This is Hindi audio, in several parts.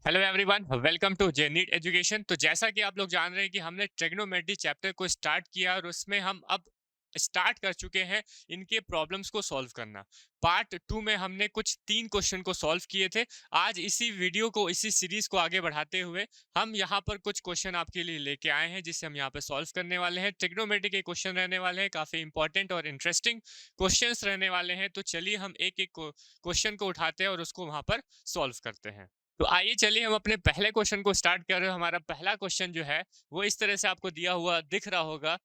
Hello everyone, welcome to J NEET education. तो जैसा कि आप लोग जान रहे हैं कि हमने ट्रिग्नोमेट्री चैप्टर को स्टार्ट किया और उसमें हम अब स्टार्ट कर चुके हैं इनके प्रॉब्लम्स को सॉल्व करना। पार्ट 2 में हमने कुछ 3 क्वेश्चन को सॉल्व किए थे। आज इसी वीडियो को, इसी सीरीज को आगे बढ़ाते हुए हम यहाँ पर कुछ क्वेश्चन आपके लिए लेके आए हैं जिससे हम यहाँ पर सॉल्व करने वाले हैं। ट्रिग्नोमेट्री के क्वेश्चन रहने वाले हैं, काफी इंपॉर्टेंट और इंटरेस्टिंग क्वेश्चंस रहने वाले हैं। तो चलिए हम एक एक क्वेश्चन को उठाते हैं और उसको वहां पर सॉल्व करते हैं। तो आइए चलिए हम अपने पहले क्वेश्चन को स्टार्ट कर रहे हैं। हमारा पहला क्वेश्चन जो है वो इस तरह से आपको दिया हुआ दिख रहा होगा।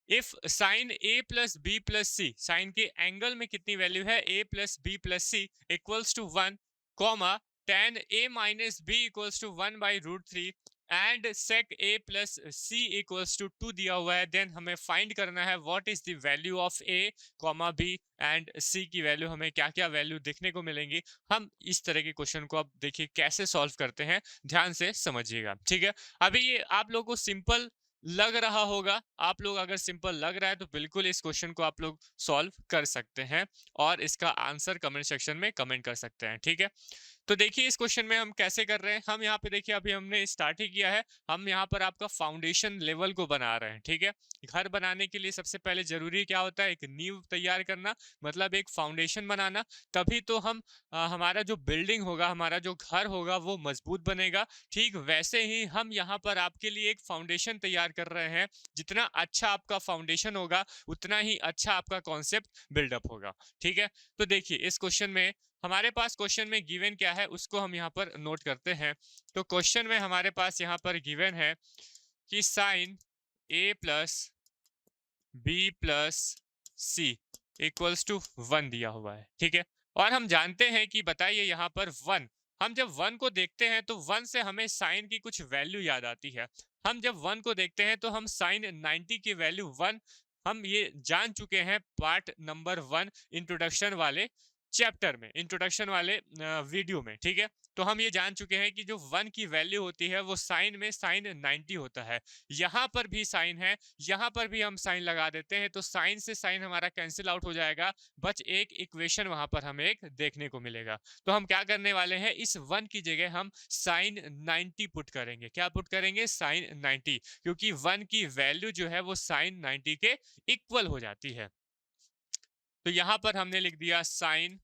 If sine A plus B plus C, sine के एंगल में कितनी वैल्यू है A plus B plus C equals to 1, comma tan A minus B equals to 1/√3 and sec A plus C equals to 2 दिया हुआ है, देन हमें फाइंड करना है what is the value of A comma B and C की वैल्यू, हमें क्या क्या वैल्यू देखने को मिलेंगी। हम इस तरह के क्वेश्चन को अब देखिए कैसे सॉल्व करते हैं, ध्यान से समझिएगा। ठीक है, अभी ये आप लोगों को सिंपल लग रहा होगा। आप लोग अगर सिंपल लग रहा है तो बिल्कुल इस क्वेश्चन को आप लोग सॉल्व कर सकते हैं और इसका आंसर कमेंट सेक्शन में कमेंट कर सकते हैं। ठीक है, तो देखिए इस क्वेश्चन में हम कैसे कर रहे हैं। हम यहाँ पे देखिए अभी हमने स्टार्ट ही किया है। हम यहाँ पर आपका फाउंडेशन लेवल को बना रहे हैं। ठीक है, घर बनाने के लिए सबसे पहले जरूरी क्या होता है, एक नींव तैयार करना, मतलब एक फाउंडेशन बनाना। तभी तो हम हमारा जो बिल्डिंग होगा, हमारा जो घर होगा वो मजबूत बनेगा। ठीक वैसे ही हम यहाँ पर आपके लिए एक फाउंडेशन तैयार कर रहे हैं। जितना अच्छा आपका फाउंडेशन होगा उतना ही अच्छा आपका कॉन्सेप्ट बिल्डअप होगा। ठीक है, तो देखिए इस क्वेश्चन में हमारे पास क्वेश्चन में गिवन क्या है उसको हम यहाँ पर नोट करते हैं। तो क्वेश्चन में हमारे पास यहाँ पर गिवन है कि sine A plus B plus C equals to 1 दिया हुआ है। ठीक है, और हम जानते हैं कि बताइए यहाँ पर 1, हम जब 1 को देखते हैं तो 1 से हमें साइन की कुछ वैल्यू याद आती है। हम जब 1 को देखते हैं तो हम साइन 90 की वैल्यू 1 हम ये जान चुके हैं पार्ट नंबर 1 इंट्रोडक्शन वाले चैप्टर में, इंट्रोडक्शन वाले वीडियो में। ठीक है, तो हम ये जान चुके हैं कि जो 1 की वैल्यू होती है वो साइन में साइन 90 होता है। यहाँ पर भी साइन है, यहाँ पर भी हम साइन लगा देते हैं तो साइन से साइन हमारा कैंसिल आउट हो जाएगा, बस एक इक्वेशन वहां पर हमें एक देखने को मिलेगा। तो हम क्या करने वाले हैं, इस 1 की जगह हम साइन 90 पुट करेंगे। क्या पुट करेंगे, साइन 90, क्योंकि 1 की वैल्यू जो है वो साइन 90 के इक्वल हो जाती है। तो यहां पर हमने लिख दिया sign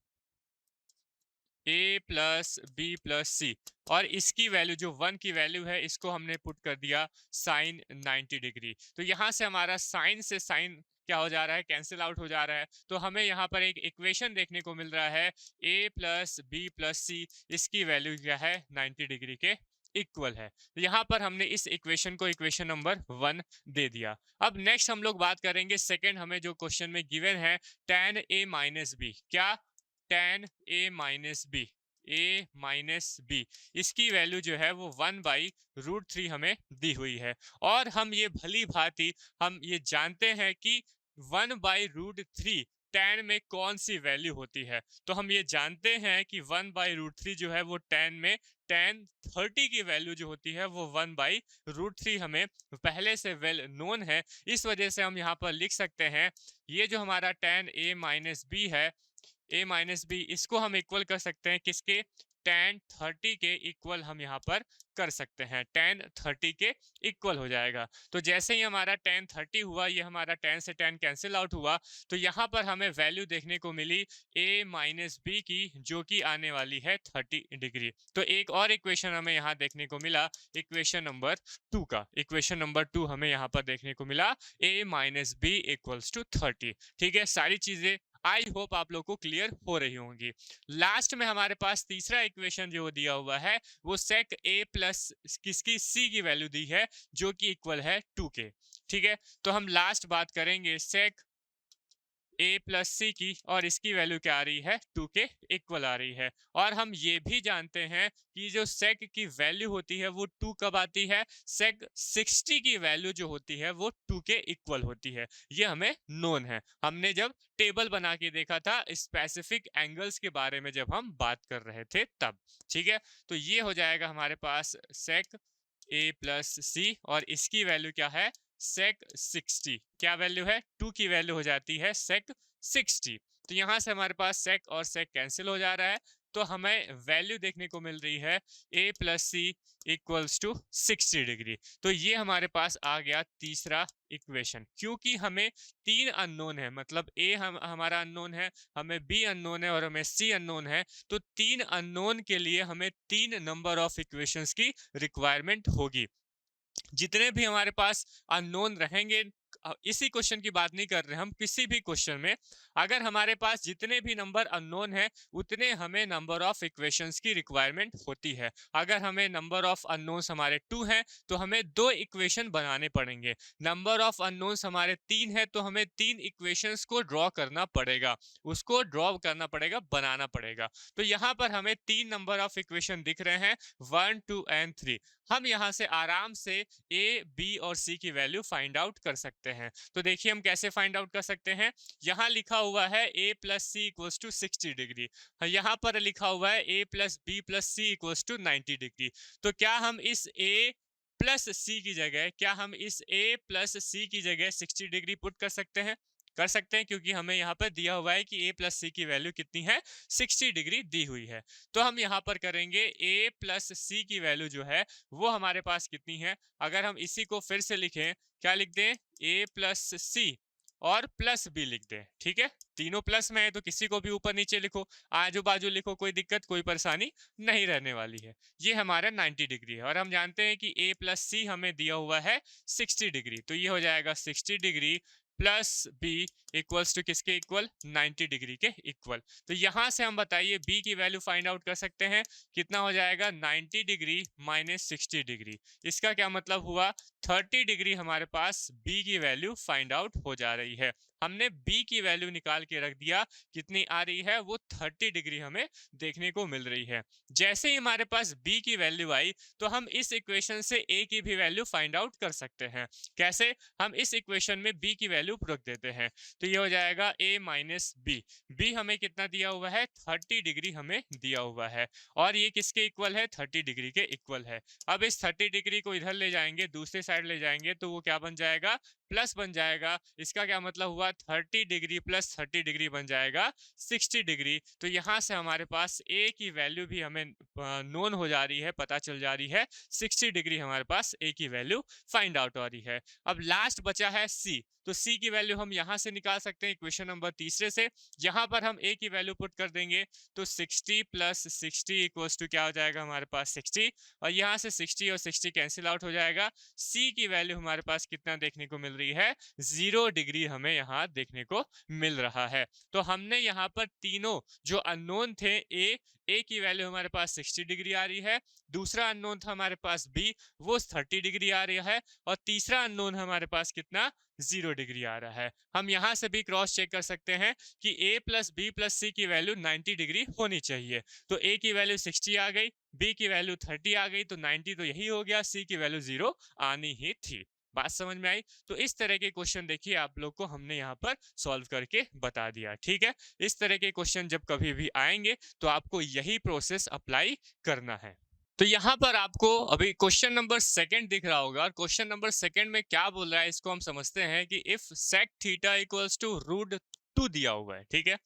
A plus B plus सी, और इसकी वैल्यू जो 1 की वैल्यू है इसको हमने पुट कर दिया साइन 90 डिग्री। तो यहां से हमारा साइन से साइन क्या हो जा रहा है, कैंसिल आउट हो जा रहा है। तो हमें यहाँ पर एक इक्वेशन देखने को मिल रहा है ए प्लस बी प्लस सी, इसकी वैल्यू क्या है, 90 डिग्री के इक्वल है। तो यहाँ पर हमने इस इक्वेशन को इक्वेशन नंबर 1 दे दिया। अब नेक्स्ट हम लोग बात करेंगे सेकंड, हमें जो क्वेश्चन में गिवन है tan a माइनस बी, क्या, tan a माइनस बी, ए माइनस बी, इसकी वैल्यू जो है वो 1/√3 हमें दी हुई है। और हम ये भली भांति हम ये जानते हैं कि 1/√3 tan में कौन सी वैल्यू होती है। तो हम ये जानते हैं कि 1/√3 जो है वो tan में tan 30 की वैल्यू जो होती है वो 1/√3 हमें पहले से वेल नोन है। इस वजह से हम यहाँ पर लिख सकते हैं ये जो हमारा tan a माइनस बी है, ए माइनस बी, इसको हम इक्वल कर सकते हैं किसके, tan 30 के इक्वल हम यहाँ पर कर सकते हैं, tan 30 के इक्वल हो जाएगा। तो जैसे ही हमारा tan 30 हुआ, ये हमारा tan से tan कैंसिल आउट हुआ, तो यहाँ पर हमें वैल्यू देखने को मिली a माइनस बी की, जो कि आने वाली है 30 डिग्री। तो एक और इक्वेशन हमें यहाँ देखने को मिला, इक्वेशन नंबर 2 का, इक्वेशन नंबर 2 हमें यहाँ पर देखने को मिला a minus B equals to 30। ठीक है, सारी चीजें आई होप आप लोग को क्लियर हो रही होंगी। लास्ट में हमारे पास तीसरा इक्वेशन जो दिया हुआ है वो सेक ए प्लस किसकी, सी की वैल्यू दी है जो कि इक्वल है 2 के। ठीक है, तो हम लास्ट बात करेंगे सेक ए प्लस सी की, और इसकी वैल्यू क्या आ रही है, 2 के इक्वल आ रही है। और हम ये भी जानते हैं कि जो सेक की वैल्यू होती है वो 2 कब आती है, सेक 60 की वैल्यू जो होती है वो 2 के इक्वल होती है। ये हमें नोन है, हमने जब टेबल बना के देखा था स्पेसिफिक एंगल्स के बारे में जब हम बात कर रहे थे तब। ठीक है, तो ये हो जाएगा हमारे पास सेक ए प्लस सी, और इसकी वैल्यू क्या है, सेक 60, क्या वैल्यू है, 2 की वैल्यू हो जाती है सेक 60। तो यहां से हमारे पास सेक और सेक कैंसिल हो जा रहा है, तो हमें वैल्यू देखने को मिल रही है a plus C equals to 60 degree. तो ये हमारे पास आ गया तीसरा इक्वेशन। क्योंकि हमें तीन अननोन है, मतलब a हमारा अननोन है, हमें b अननोन है और हमें c अननोन है, तो तीन अननोन के लिए हमें तीन नंबर ऑफ इक्वेशंस की रिक्वायरमेंट होगी। जितने भी हमारे पास अननोन रहेंगे, इसी क्वेश्चन की बात नहीं कर रहे हम, किसी भी क्वेश्चन में अगर हमारे पास जितने भी नंबर अननोन है उतने हमें नंबर ऑफ इक्वेशंस की रिक्वायरमेंट होती है। अगर हमें नंबर ऑफ अननोन्स हमारे 2 हैं तो हमें 2 इक्वेशन बनाने पड़ेंगे। नंबर ऑफ अननोन्स हमारे 3 है तो हमें 3 इक्वेशंस को ड्रॉ करना पड़ेगा, उसको ड्रॉ करना पड़ेगा, बनाना पड़ेगा। तो यहाँ पर हमें 3 नंबर ऑफ इक्वेशन दिख रहे हैं, 1, 2 एंड 3। हम यहाँ से आराम से ए, बी और सी की वैल्यू फाइंड आउट कर सकते हैं। तो देखिए हम कैसे फाइंड आउट कर सकते हैं। यहाँ लिखा हुआ है a plus C equals to 60 degree, यहाँ पर लिखा हुआ है a plus B plus C equals to 90 degree. तो क्या हम इस a प्लस सी की जगह, क्या हम इस a प्लस सी की जगह 60 डिग्री पुट कर सकते हैं? कर सकते हैं, क्योंकि हमें यहाँ पर दिया हुआ है कि a प्लस सी की वैल्यू कितनी है, 60 डिग्री दी हुई है। तो हम यहाँ पर करेंगे a प्लस सी की वैल्यू जो है वो हमारे पास कितनी है। अगर हम इसी को फिर से लिखें, क्या लिख दें, a प्लस सी और प्लस बी लिख दें। ठीक है, तीनों प्लस में है तो किसी को भी ऊपर नीचे लिखो, आजू बाजू लिखो, कोई दिक्कत कोई परेशानी नहीं रहने वाली है। ये हमारा 90 डिग्री है और हम जानते हैं कि a प्लस सी हमें दिया हुआ है 60 डिग्री। तो ये हो जाएगा 60 degree plus B equals to किसके इक्वल, 90 डिग्री के इक्वल। तो यहां से हम बताइए b की वैल्यू फाइंड आउट कर सकते हैं। कितना हो जाएगा, 90 डिग्री माइनस 60 डिग्री। इसका क्या मतलब हुआ, 30 डिग्री हमारे पास b की वैल्यू फाइंड आउट हो जा रही है। हमने b की वैल्यू निकाल के रख दिया, कितनी आ रही है, वो 30 डिग्री हमें देखने को मिल रही है। जैसे ही हमारे पास b की वैल्यू आई तो हम इस इक्वेशन से a की भी वैल्यू फाइंड आउट कर सकते हैं। कैसे, हम इस इक्वेशन में b की वैल्यू रख देते हैं। तो ये हो जाएगा a माइनस बी। बी हमें कितना दिया हुआ है, 30 डिग्री हमें दिया हुआ है और ये किसके इक्वल है, 30 डिग्री के इक्वल है। अब इस 30 डिग्री को इधर ले जाएंगे, दूसरे साइड ले जाएंगे तो वो क्या बन जाएगा, प्लस बन जाएगा। इसका क्या मतलब हुआ, 30 डिग्री प्लस 30 डिग्री बन जाएगा 60 डिग्री। तो यहाँ से हमारे पास a की वैल्यू भी हमें नोन हो जा रही है, पता चल जा रही है। 60 डिग्री हमारे पास a की वैल्यू फाइंड आउट हो रही है। अब लास्ट बचा है c, तो c की वैल्यू हम यहाँ से निकाल सकते हैं इक्वेशन नंबर तीसरे से। यहाँ पर हम a की वैल्यू पुट कर देंगे तो 60 प्लस 60 इक्वल्स टू क्या हो जाएगा हमारे पास 60, और यहाँ से 60 और 60 कैंसिल आउट हो जाएगा। c की वैल्यू हमारे पास कितना देखने को मिल रही है, 0 डिग्री हमें यहाँ देखने को मिल रहा है। तो हमने यहाँ पर तीनों जो अननोन थे, a की वैल्यू हमारे पास 60 डिग्री आ रही है, दूसरा अननोन था हमारे पास b, वो 30 डिग्री आ रही है, और तीसरा अननोन हमारे पास कितना, 0 डिग्री आ रहा है। हम यहाँ से भी क्रॉस चेक कर सकते हैं कि a प्लस बी प्लस सी की वैल्यू 90 डिग्री होनी चाहिए। तो a की वैल्यू 60 आ गई, b की वैल्यू 30 आ गई, तो 90 तो यही हो गया, c की वैल्यू 0 आनी ही थी। बात समझ में आई। तो इस तरह के क्वेश्चन देखिए आप लोग को हमने यहाँ पर सॉल्व करके बता दिया। ठीक है, इस तरह के क्वेश्चन जब कभी भी आएंगे तो आपको यही प्रोसेस अप्लाई करना है। तो यहाँ पर आपको अभी क्वेश्चन नंबर सेकंड दिख रहा होगा, और क्वेश्चन नंबर सेकंड में क्या बोल रहा है इसको हम समझते हैं कि if sec theta equals to root 2 दिया हुआ है, ठीक है,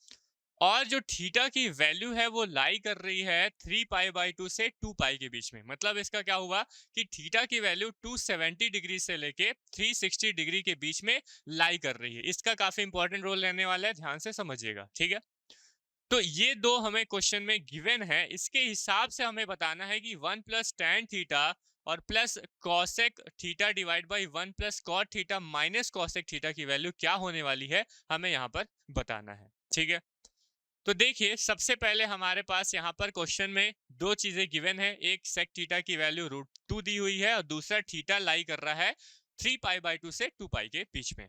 और जो थीटा की वैल्यू है वो लाई कर रही है 3 पाई बाई 2 से 2 पाई के बीच में। मतलब इसका क्या हुआ कि थीटा की वैल्यू 270 डिग्री से लेके 360 डिग्री के बीच में लाई कर रही है। इसका काफी इंपॉर्टेंट रोल रहने वाला है, ध्यान से समझिएगा। ठीक है, तो ये दो हमें क्वेश्चन में गिवन है, इसके हिसाब से हमें बताना है कि 1 प्लस टैन थीटा और plus cosec theta divide by 1 plus cot theta minus cosec theta की वैल्यू क्या होने वाली है, हमें यहाँ पर बताना है। ठीक है, तो देखिए सबसे पहले हमारे पास यहाँ पर क्वेश्चन में दो चीजें गिवन है, एक सेक थीटा की वैल्यू रूट 2 दी हुई है और दूसरा थीटा लाई कर रहा है 3 पाई बाई 2 से 2 पाई के बीच में।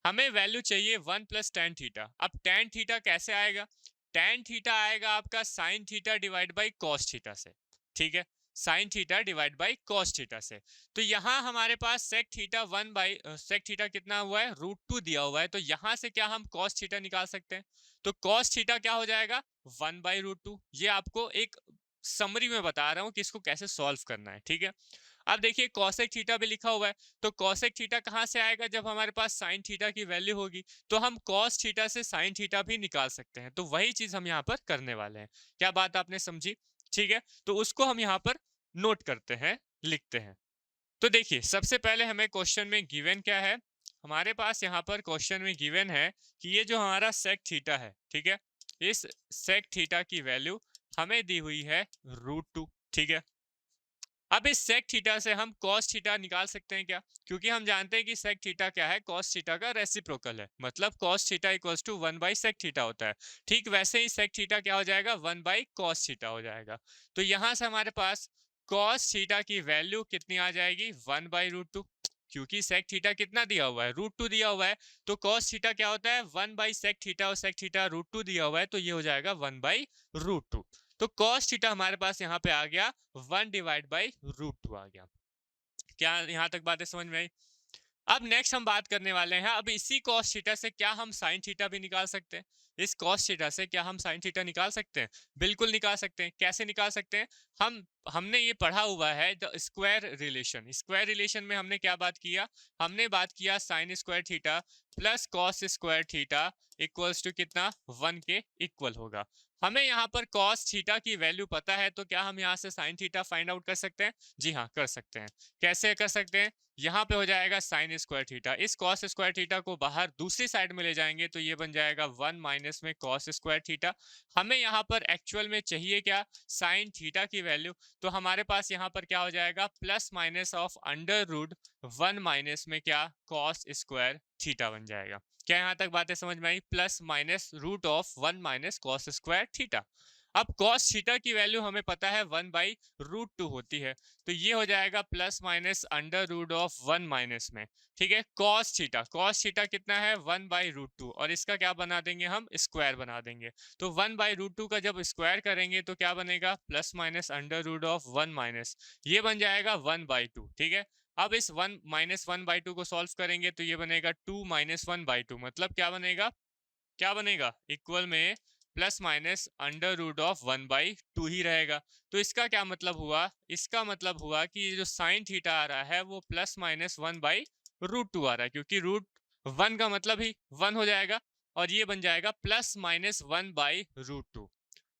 हमें वैल्यू चाहिए 1 प्लस टैन थीटा। अब टैन थीटा कैसे आएगा, टैन थीटा आएगा आपका sine theta divide by cos theta से। ठीक है, sine theta divide by cos theta से। तो यहाँ हमारे पास sec theta 1 by sec theta कितना हुआ है, रूट 2 दिया हुआ है, तो यहाँ से क्या हम कॉस थीटा निकाल सकते हैं। तो कॉस थीटा क्या हो जाएगा, 1 बाई रूट 2। ये आपको एक समरी में बता रहा हूँ कि इसको कैसे सॉल्व करना है। ठीक है, अब देखिए कॉसेक थीटा भी लिखा हुआ है, तो कॉसेक थीटा कहाँ से आएगा, जब हमारे पास साइन थीटा की वैल्यू होगी तो हम कॉस थीटा से साइन थीटा भी निकाल सकते हैं। तो वही चीज हम यहाँ पर करने वाले हैं। क्या बात आपने समझी? ठीक है, तो उसको हम यहाँ पर नोट करते हैं, लिखते हैं। तो देखिए सबसे पहले हमें क्वेश्चन में गिवन क्या है, हमारे पास यहाँ पर क्वेश्चन में गिवन है कि ये जो हमारा सेक थीटा है, ठीक है, इस सेक थीटा की वैल्यू हमें दी हुई है √2। ठीक है, अब इस सेक थीटा से हम कॉस थीटा निकाल सकते हैं क्या, क्योंकि हम जानते हैं कि सेक थीटा क्या है, कॉस थीटा का रेसिप्रोकल है, मतलब कॉस थीटा इक्वल्स टू 1/सेक थीटा होता है। ठीक वैसे ही सेक थीटा क्या हो जाएगा, 1/कॉस थीटा हो जाएगा। तो यहां से हमारे पास कॉस थीटा की वैल्यू कितनी आ जाएगी, 1/√2, क्योंकि सेक थीटा कितना दिया हुआ है, √2 दिया हुआ है। तो कॉस थीटा क्या होता है, 1/सेक थीटा, और सेक थीटा √2 दिया हुआ है, तो ये हो जाएगा 1/√2। तो कॉस थीटा हमारे पास यहाँ पे आ गया 1/√2 आ गया। क्या यहाँ तक बातें समझ में आई? अब नेक्स्ट हम बात करने वाले हैं, अब इसी कॉस थीटा से क्या हम साइन थीटा भी निकाल सकते हैं? इस कॉस थीटा से क्या हम साइन थीटा निकाल सकते हैं? बिल्कुल निकाल सकते हैं। कैसे निकाल सकते हैं? हमने ये पढ़ा हुआ है the square relation. Square relation में हमने क्या बात किया, हमने बात किया sine square theta plus cos square theta equals to कितना, 1 के इक्वल होगा। हमें यहाँ पर कॉस थीटा की वैल्यू पता है, तो क्या हम यहाँ से साइन थीटा फाइंड आउट कर सकते हैं? जी हाँ, कर सकते हैं। कैसे कर सकते हैं? यहाँ पे हो जाएगा साइन स्क्वायर थीटा, इस कॉस स्क्वायर थीटा को बाहर दूसरी साइड में ले जाएंगे तो ये बन जाएगा 1 माइनस में कॉस स्क्वायर थीटा। हमें यहाँ पर एक्चुअल में चाहिए क्या, साइन थीटा की वैल्यू, तो हमारे पास यहाँ पर क्या हो जाएगा, प्लस माइनस ऑफ √1 माइनस में क्या, कॉस स्क्वायर थीटा बन जाएगा। क्या यहाँ तक बातें समझ में आई? Plus minus √1 minus cos square theta. अब कॉस थीटा की वैल्यू हमें पता है 1/√2 होती है, तो ये हो जाएगा प्लस माइनस √1 माइनस में, ठीक है, कॉस थीटा कितना है, 1/√2, और इसका क्या बना देंगे हम, स्क्वायर बना देंगे। तो 1/√2 का जब स्क्वायर करेंगे तो क्या बनेगा, प्लस माइनस √1 माइनस, ये बन जाएगा 1/2। ठीक है, अब इस 1 माइनस 1/2 को सॉल्व करेंगे तो ये बनेगा 2 माइनस 1/2, मतलब क्या बनेगा इक्वल में प्लस माइनस √1/2 ही रहेगा। तो इसका क्या मतलब हुआ, इसका मतलब हुआ कि ये जो साइन थीटा आ रहा है वो प्लस माइनस 1/√2 आ रहा है, क्योंकि √1 का मतलब ही 1 हो जाएगा, और ये बन जाएगा प्लस माइनस 1/√2।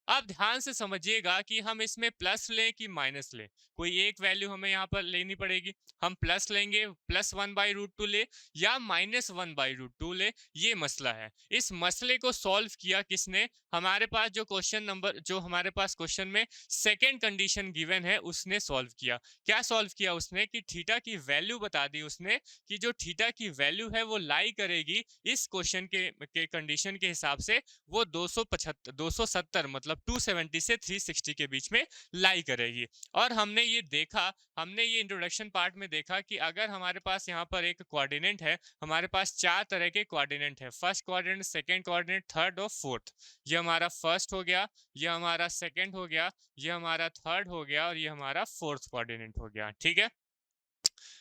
अब ध्यान से समझिएगा कि हम इसमें प्लस लें कि माइनस लें, कोई एक वैल्यू हमें यहाँ पर लेनी पड़ेगी। हम प्लस लेंगे, प्लस 1/√2 ले, या माइनस 1/√2 ले, ये मसला है। इस मसले को सॉल्व किया किसने, हमारे पास जो क्वेश्चन नंबर, जो हमारे पास क्वेश्चन में सेकेंड कंडीशन गिवन है उसने सॉल्व किया। क्या सॉल्व किया उसने, कि थीटा की वैल्यू बता दी उसने, कि जो थीटा की वैल्यू है वो लाई करेगी इस क्वेश्चन के कंडीशन के हिसाब से, वो 270 मतलब 270 से 360 के बीच में लाई करेगी। और हमने ये देखा, हमने ये इंट्रोडक्शन पार्ट में देखा कि अगर हमारे पास यहाँ पर एक कोऑर्डिनेट है, हमारे पास 4 तरह के कोऑर्डिनेट है, first coordinate, second coordinate, third और फोर्थ। ये हमारा फर्स्ट हो गया, ये हमारा सेकंड हो गया, ये हमारा थर्ड हो गया, और ये हमारा फोर्थ कोऑर्डिनेट हो गया। ठीक है,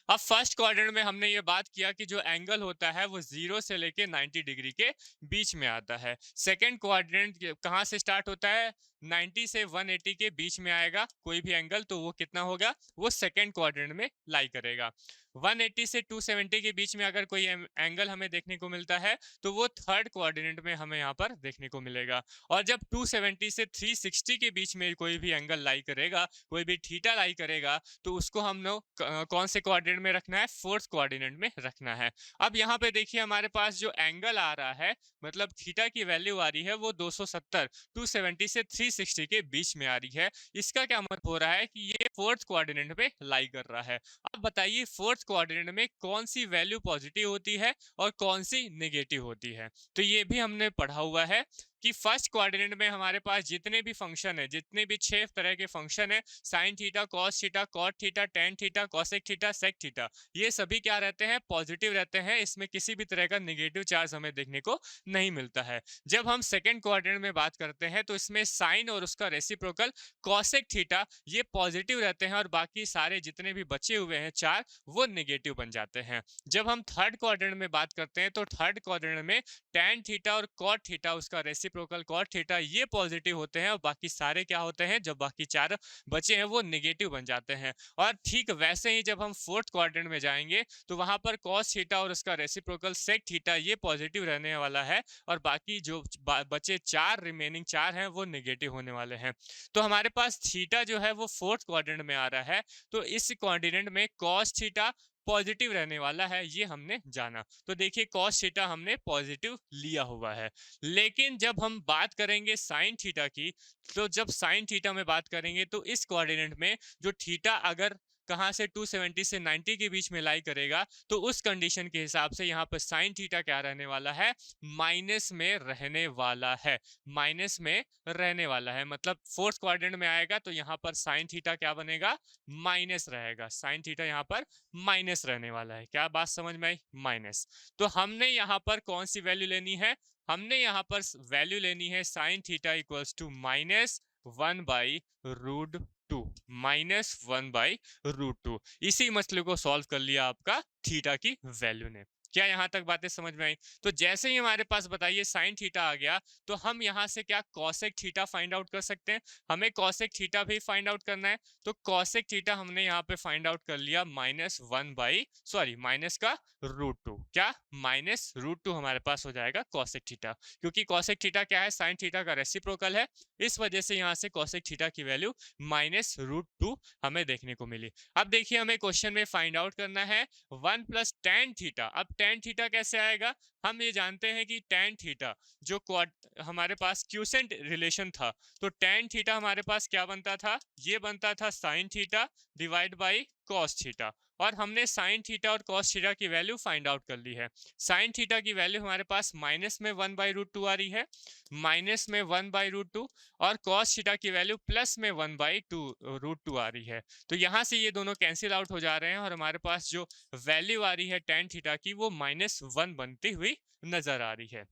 अब फर्स्ट क्वाड्रेंट में हमने ये बात किया कि जो एंगल होता है वो 0 से लेके 90 डिग्री के बीच में आता है। सेकंड क्वाड्रेंट कहाँ से स्टार्ट होता है, 90 से 180 के बीच में आएगा कोई भी एंगल, तो वो कितना होगा, वो सेकंड क्वाड्रेंट में लाई करेगा। 180 से 270 के बीच में अगर कोई एंगल हमें देखने को मिलता है तो वो थर्ड कोऑर्डिनेट में हमें यहाँ पर देखने को मिलेगा। और जब 270 से 360 के बीच में कोई भी एंगल लाई करेगा, कोई भी थीटा लाई करेगा, तो उसको हम लोग कौन से कोऑर्डिनेट में रखना है, फोर्थ कोऑर्डिनेट में रखना है। अब यहाँ पे देखिए हमारे पास जो एंगल आ रहा है, मतलब थीटा की वैल्यू आ रही है वो 270 से 360 के बीच में आ रही है। इसका क्या मतलब हो रहा है कि ये फोर्थ कोऑर्डिनेट में लाई कर रहा है। अब बताइए फोर्थ कोऑर्डिनेट में कौन सी वैल्यू पॉजिटिव होती है और कौन सी नेगेटिव होती है, तो ये भी हमने पढ़ा हुआ है कि फर्स्ट कोऑर्डिनेट में हमारे पास जितने भी फंक्शन है, जितने भी 6 तरह के फंक्शन है, sine theta, cos theta, cot theta, tan theta, cosec theta, sec theta, ये सभी क्या रहते हैं, पॉजिटिव रहते हैं। इसमें किसी भी तरह का नेगेटिव चार्ज हमें देखने को नहीं मिलता है। जब हम सेकंड कोऑर्डिनेट में बात करते हैं तो इसमें साइन और उसका रेसिप्रोकल कॉसेक थीटा ये पॉजिटिव रहते हैं, और बाकी सारे जितने भी बचे हुए हैं 4 वो नेगेटिव बन जाते हैं। जब हम थर्ड कोऑर्डिनेट में बात करते हैं तो थर्ड कोऑर्डिनेट में टेन थीटा और कॉट थीटा उसका रेसिप्रोकल कॉट थीटा ये पॉजिटिव होते हैं और बाकी सारे क्या होते हैं, जब बाकी 4 बचे हैं वो नेगेटिव बन जाते हैं। और ठीक वैसे ही जब हम फोर्थ क्वाड्रेंट में जाएंगे तो वहां पर कॉस थीटा और उसका रेसिप्रोकल सेक थीटा ये पॉजिटिव रहने वाला है और बाकी जो बचे 4 रिमेनिंग 4 हैं वो नेगेटिव होने वाले हैं। तो हमारे पास थीटा जो है वो फोर्थ क्वाड्रेंट में आ रहा है, तो इस क्वाड्रेंट में कॉस थीटा पॉजिटिव रहने वाला है, ये हमने जाना। तो देखिए कॉस थीटा हमने पॉजिटिव लिया हुआ है। लेकिन जब हम बात करेंगे साइन थीटा की, तो जब साइन थीटा में बात करेंगे तो इस कोऑर्डिनेट में जो थीटा अगर कहां से 270 से 90 के बीच में लाई करेगा तो उस कंडीशन के हिसाब से यहाँ पर साइन थीटा क्या रहने वाला है, माइनस में रहने वाला है। माइनस में रहने वाला है मतलब फोर्थ क्वाड्रेंट में आएगा तो यहाँ पर साइन थीटा क्या बनेगा, माइनस रहेगा। साइन थीटा यहाँ पर माइनस रहने वाला है। क्या बात समझ में आई, माइनस। तो हमने यहाँ पर कौन सी वैल्यू लेनी है, हमने यहाँ पर वैल्यू लेनी है sine theta equals to minus 1/√2, -1/√2। इसी मसले को सॉल्व कर लिया आपका थीटा की वैल्यू ने। क्या यहां तक बातें समझ में आई? तो जैसे ही हमारे पास बताइए साइन थीटा आ गया तो हम यहां से क्या कॉसेक थीटा फाइंड आउट कर सकते हैं। हमें कॉसेक थीटा भी फाइंड आउट करना है, तो कॉसेक थीटा हमने यहाँ पे फाइंड आउट कर लिया माइनस का √2। क्या -√2 हमारे पास हो जाएगा कॉसेक थीटा, क्योंकि कॉसेक थीटा क्या है, साइन थीटा का रेसिप्रोकल है। इस वजह से यहाँ से कॉसेक थीटा की वैल्यू -√2 हमें देखने को मिली। अब देखिए हमें क्वेश्चन में फाइंड आउट करना है 1 + tan थीटा। अब tan थीटा कैसे आएगा, हम ये जानते हैं कि tan थीटा जो हमारे पास क्यूसेंट रिलेशन था, तो tan थीटा हमारे पास क्या बनता था, ये बनता था sin theta divide by cos theta. और हमने sin थीटा और cos थीटा की वैल्यू फाइंड आउट कर ली है। sin थीटा की वैल्यू हमारे पास -1/√2 आ रही है, -1/√2, और cos थीटा की वैल्यू +1/2√2 आ रही है। तो यहाँ से ये दोनों कैंसिल आउट हो जा रहे हैं और हमारे पास जो वैल्यू आ रही है tan थीटा की वो -1 बनती हुई नजर आ रही है।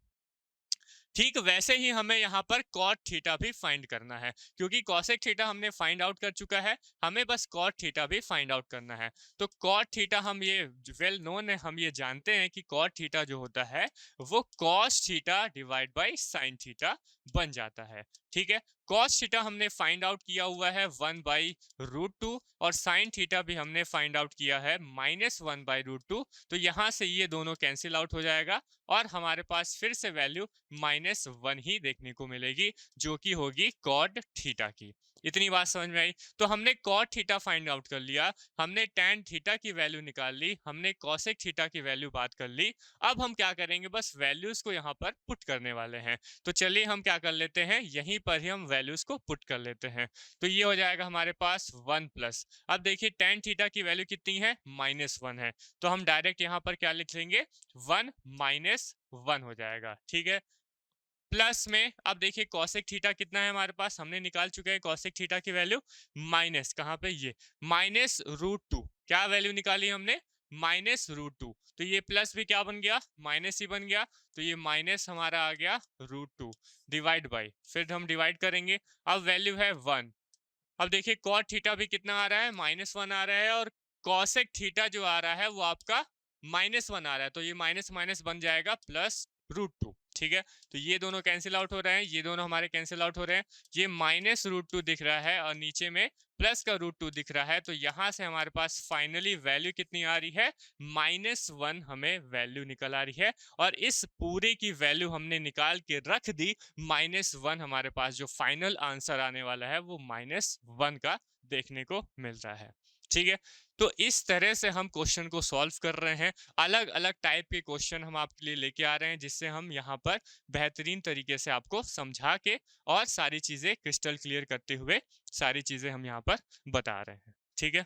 ठीक वैसे ही हमें यहाँ पर cot थीटा भी फाइंड करना है, क्योंकि cosec थीटा हमने फाइंड आउट कर चुका है, हमें बस cot थीटा भी फाइंड आउट करना है। तो cot थीटा हम ये वेल नोन है, हम ये जानते हैं कि cot थीटा जो होता है वो cos theta divide by sin theta बन जाता है। ठीक है, cos थीटा हमने फाइंड आउट किया हुआ है 1/√2 और sin थीटा भी हमने फाइंड आउट किया है -1/√2। तो यहाँ से ये दोनों कैंसिल आउट हो जाएगा और हमारे पास फिर से वैल्यू -1 ही देखने को मिलेगी, जो कि होगी cot थीटा की। इतनी बात समझ में आई? तो हमने cot थीटा फाइंड आउट कर लिया, हमने tan थीटा की वैल्यू निकाल ली, हमने cosec थीटा की वैल्यू बात कर ली। अब हम क्या करेंगे, बस वैल्यूज को यहाँ पर पुट करने वाले हैं। तो चलिए हम क्या कर लेते हैं, यहीं पर ही हम वैल्यूज को पुट कर लेते हैं। तो ये हो जाएगा हमारे पास 1+, अब देखिए tan थीटा की वैल्यू कितनी है, -1 है, तो हम डायरेक्ट यहाँ पर क्या लिख लेंगे, 1 - 1 हो जाएगा। ठीक है, प्लस में अब देखिए कॉसेक थीटा कितना है हमारे पास, हमने निकाल चुके हैं कॉसेक थीटा की वैल्यू, माइनस कहाँ पे, ये -√2। क्या वैल्यू निकाली हमने, -√2। तो ये प्लस भी क्या बन गया, माइनस ही बन गया। तो ये माइनस हमारा आ गया √2 डिवाइड बाई, फिर हम डिवाइड करेंगे, अब वैल्यू है 1। अब देखिए cot थीटा भी कितना आ रहा है, -1 आ रहा है, और cosec थीटा जो आ रहा है वो आपका -1 आ रहा है। तो ये माइनस माइनस बन जाएगा +√2। ठीक है, तो ये दोनों कैंसिल आउट हो रहे हैं, ये दोनों हमारे कैंसिल आउट हो रहे हैं। ये -√2 दिख रहा है और नीचे में प्लस का √2 दिख रहा है। तो यहाँ से हमारे पास फाइनली वैल्यू कितनी आ रही है, -1 हमें वैल्यू निकल आ रही है। और इस पूरे की वैल्यू हमने निकाल के रख दी, -1 हमारे पास जो फाइनल आंसर आने वाला है वो -1 का देखने को मिलता है। ठीक है, तो इस तरह से हम क्वेश्चन को सॉल्व कर रहे हैं। अलग अलग टाइप के क्वेश्चन हम आपके लिए लेके आ रहे हैं, जिससे हम यहाँ पर बेहतरीन तरीके से आपको समझा के और सारी चीजें क्रिस्टल क्लियर करते हुए सारी चीजें हम यहाँ पर बता रहे हैं। ठीक है।